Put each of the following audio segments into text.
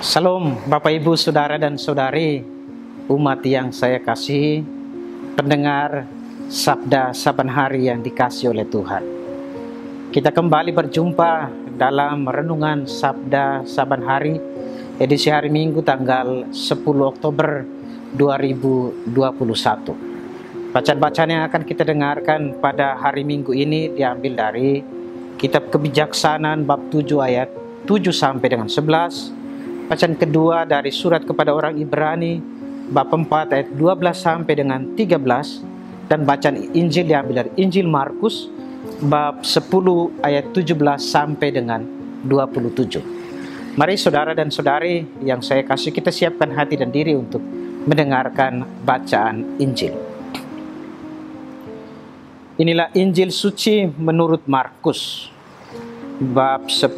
Salam Bapak Ibu Saudara dan Saudari, umat yang saya kasihi, pendengar Sabda Saban Hari yang dikasihi oleh Tuhan. Kita kembali berjumpa dalam renungan Sabda Saban Hari, edisi hari Minggu tanggal 10 Oktober 2021. Bacaan-bacaan yang akan kita dengarkan pada hari Minggu ini diambil dari Kitab Kebijaksanaan bab 7 ayat 7 sampai dengan 11. Bacaan kedua dari surat kepada orang Ibrani bab 4 ayat 12 sampai dengan 13, dan bacaan Injil diambil dari Injil Markus bab 10 ayat 17 sampai dengan 27. Mari saudara dan saudari yang saya kasih, kita siapkan hati dan diri untuk mendengarkan bacaan Injil. Inilah Injil suci menurut Markus bab 10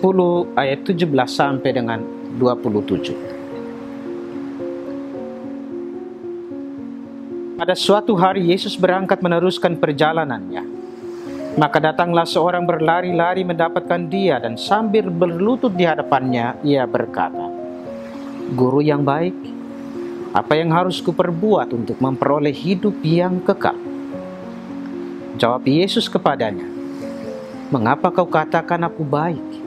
ayat 17 sampai dengan 27. Pada suatu hari Yesus berangkat meneruskan perjalanannya. Maka datanglah seorang berlari-lari mendapatkan dia, dan sambil berlutut di hadapannya ia berkata, "Guru yang baik, apa yang harus kuperbuat untuk memperoleh hidup yang kekal?" Jawab Yesus kepadanya, "Mengapa kau katakan aku baik?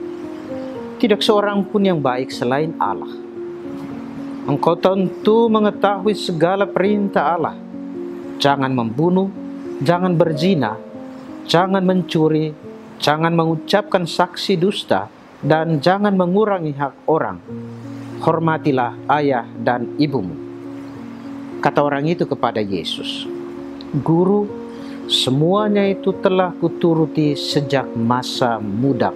Tidak seorang pun yang baik selain Allah. Engkau tentu mengetahui segala perintah Allah. Jangan membunuh, jangan berzina, jangan mencuri, jangan mengucapkan saksi dusta, dan jangan mengurangi hak orang. Hormatilah ayah dan ibumu." Kata orang itu kepada Yesus, "Guru, semuanya itu telah kuturuti sejak masa muda."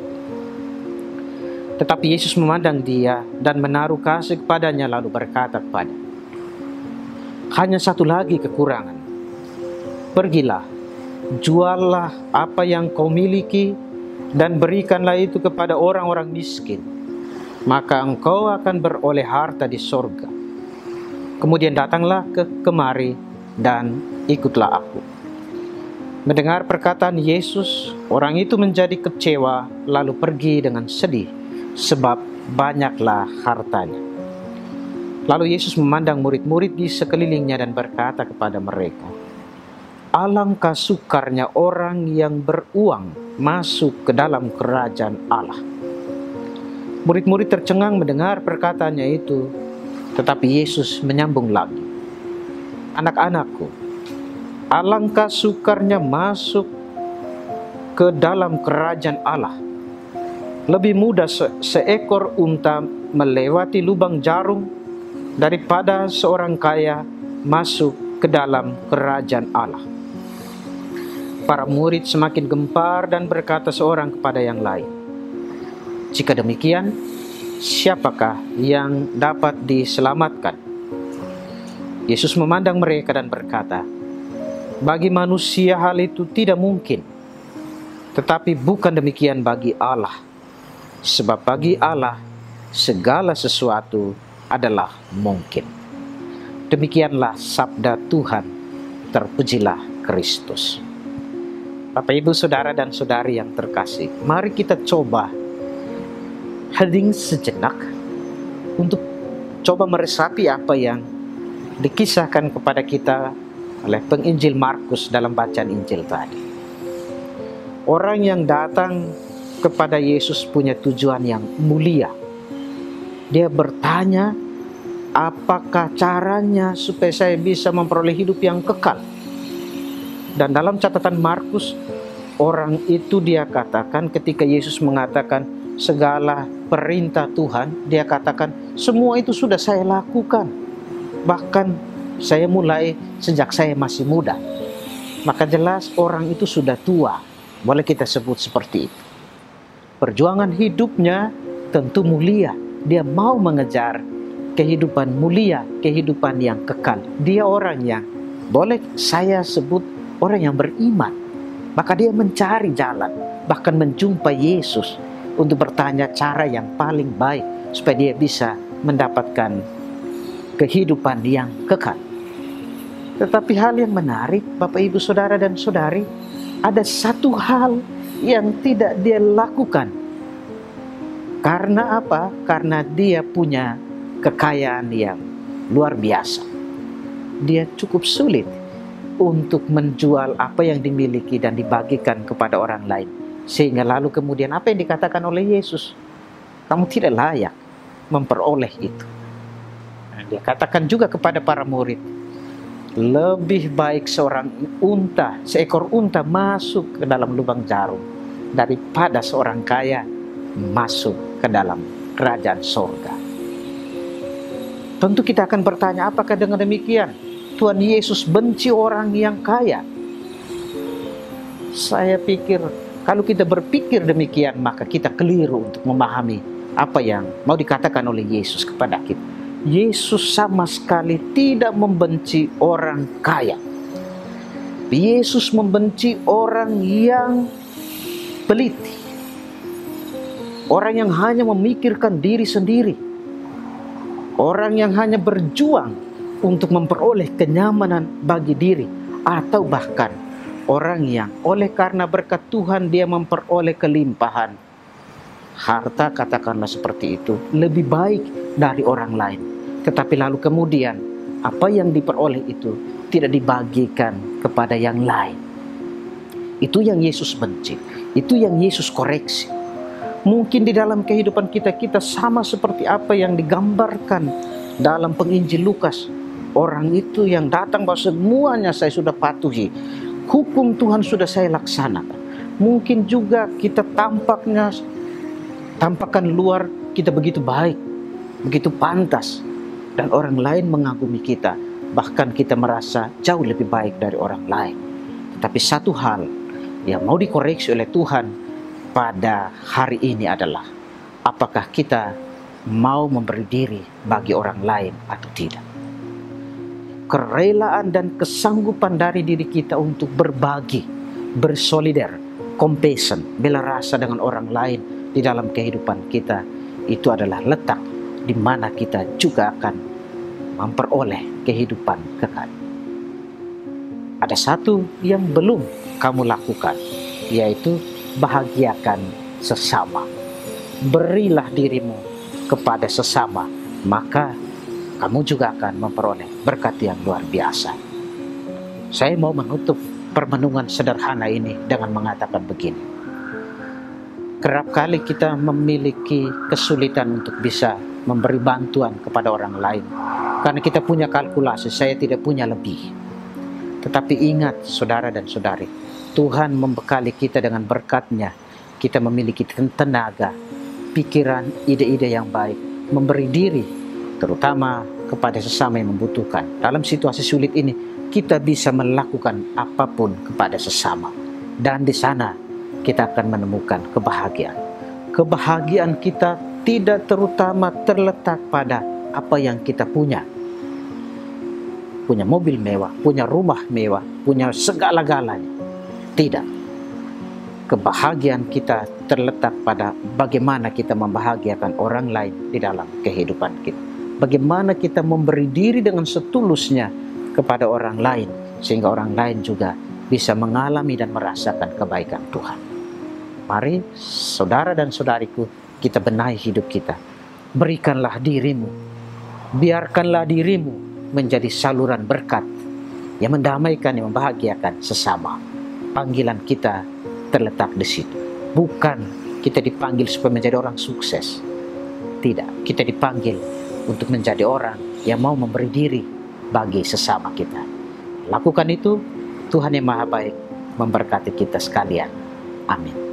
Tetapi Yesus memandang dia dan menaruh kasih kepadanya, lalu berkata kepadanya, "Hanya satu lagi kekurangan. Pergilah, juallah apa yang kau miliki dan berikanlah itu kepada orang-orang miskin. Maka engkau akan beroleh harta di sorga. Kemudian datanglah kemari dan ikutlah aku." Mendengar perkataan Yesus, orang itu menjadi kecewa lalu pergi dengan sedih, sebab banyaklah hartanya. Lalu Yesus memandang murid-murid di sekelilingnya dan berkata kepada mereka, "Alangkah sukarnya orang yang beruang masuk ke dalam kerajaan Allah." Murid-murid tercengang mendengar perkataannya itu, tetapi Yesus menyambung lagi, "Anak-anakku, alangkah sukarnya masuk ke dalam kerajaan Allah. Lebih mudah seekor unta melewati lubang jarum daripada seorang kaya masuk ke dalam kerajaan Allah." Para murid semakin gempar dan berkata seorang kepada yang lain, "Jika demikian, siapakah yang dapat diselamatkan?" Yesus memandang mereka dan berkata, "Bagi manusia hal itu tidak mungkin, tetapi bukan demikian bagi Allah. Sebab bagi Allah segala sesuatu adalah mungkin." Demikianlah sabda Tuhan. Terpujilah Kristus. Bapak, Ibu, Saudara dan Saudari yang terkasih, mari kita coba hening sejenak untuk coba meresapi apa yang dikisahkan kepada kita oleh penginjil Markus dalam bacaan Injil tadi. Orang yang datang kepada Yesus punya tujuan yang mulia. Dia bertanya, "Apakah caranya supaya saya bisa memperoleh hidup yang kekal?" Dan dalam catatan Markus, orang itu dia katakan ketika Yesus mengatakan segala perintah Tuhan, dia katakan, "Semua itu sudah saya lakukan. Bahkan saya mulai sejak saya masih muda." Maka jelas orang itu sudah tua. Boleh kita sebut seperti itu. Perjuangan hidupnya tentu mulia. Dia mau mengejar kehidupan mulia, kehidupan yang kekal. Dia orang yang boleh saya sebut orang yang beriman. Maka dia mencari jalan, bahkan menjumpai Yesus untuk bertanya cara yang paling baik supaya dia bisa mendapatkan kehidupan yang kekal. Tetapi hal yang menarik, Bapak, Ibu, Saudara dan Saudari, ada satu hal yang tidak dia lakukan. Karena apa? Karena dia punya kekayaan yang luar biasa, dia cukup sulit untuk menjual apa yang dimiliki dan dibagikan kepada orang lain. Sehingga lalu kemudian apa yang dikatakan oleh Yesus? Kamu tidak layak memperoleh itu. Nah, dia katakan juga kepada para murid, lebih baik seekor unta masuk ke dalam lubang jarum daripada seorang kaya masuk ke dalam kerajaan sorga. Tentu kita akan bertanya, apakah dengan demikian Tuhan Yesus benci orang yang kaya? Saya pikir kalau kita berpikir demikian, maka kita keliru untuk memahami apa yang mau dikatakan oleh Yesus kepada kita. Yesus sama sekali tidak membenci orang kaya. Yesus membenci orang yang peliti, orang yang hanya memikirkan diri sendiri, orang yang hanya berjuang untuk memperoleh kenyamanan bagi diri, atau bahkan orang yang oleh karena berkat Tuhan dia memperoleh kelimpahan harta, katakanlah seperti itu, lebih baik dari orang lain. Tetapi lalu kemudian apa yang diperoleh itu tidak dibagikan kepada yang lain. Itu yang Yesus benci, itu yang Yesus koreksi. Mungkin di dalam kehidupan kita sama seperti apa yang digambarkan dalam penginjil Lukas. Orang itu yang datang bahwa semuanya saya sudah patuhi, hukum Tuhan sudah saya laksanakan. Mungkin juga kita tampakkan luar kita begitu baik, begitu pantas, dan orang lain mengagumi kita. Bahkan kita merasa jauh lebih baik dari orang lain. Tetapi satu hal yang mau dikoreksi oleh Tuhan pada hari ini adalah, apakah kita mau memberi diri bagi orang lain atau tidak. Kerelaan dan kesanggupan dari diri kita untuk berbagi, bersolidar, compassion, bela rasa dengan orang lain di dalam kehidupan kita, itu adalah letak di mana kita juga akan memperoleh kehidupan kekal. Ada satu yang belum kamu lakukan, yaitu bahagiakan sesama. Berilah dirimu kepada sesama, maka kamu juga akan memperoleh berkat yang luar biasa. Saya mau menutup permenungan sederhana ini dengan mengatakan begini. Kerap kali kita memiliki kesulitan untuk bisa memberi bantuan kepada orang lain, karena kita punya kalkulasi, saya tidak punya lebih. Tetapi ingat saudara dan saudari, Tuhan membekali kita dengan berkat-Nya. Kita memiliki tenaga, pikiran, ide-ide yang baik, memberi diri, terutama kepada sesama yang membutuhkan. Dalam situasi sulit ini, kita bisa melakukan apapun kepada sesama. Dan di sana, kita akan menemukan kebahagiaan. Kebahagiaan kita tidak terutama terletak pada apa yang kita punya. Punya mobil mewah, punya rumah mewah, punya segala-galanya. Tidak. Kebahagiaan kita terletak pada bagaimana kita membahagiakan orang lain di dalam kehidupan kita. Bagaimana kita memberi diri dengan setulusnya kepada orang lain, sehingga orang lain juga bisa mengalami dan merasakan kebaikan Tuhan. Mari saudara dan saudariku, kita benahi hidup kita. Berikanlah dirimu, biarkanlah dirimu menjadi saluran berkat yang mendamaikan, yang membahagiakan sesama. Panggilan kita terletak di situ. Bukan kita dipanggil supaya menjadi orang sukses. Tidak, kita dipanggil untuk menjadi orang yang mau memberi diri bagi sesama kita. Lakukan itu, Tuhan yang Maha Baik memberkati kita sekalian. Amin.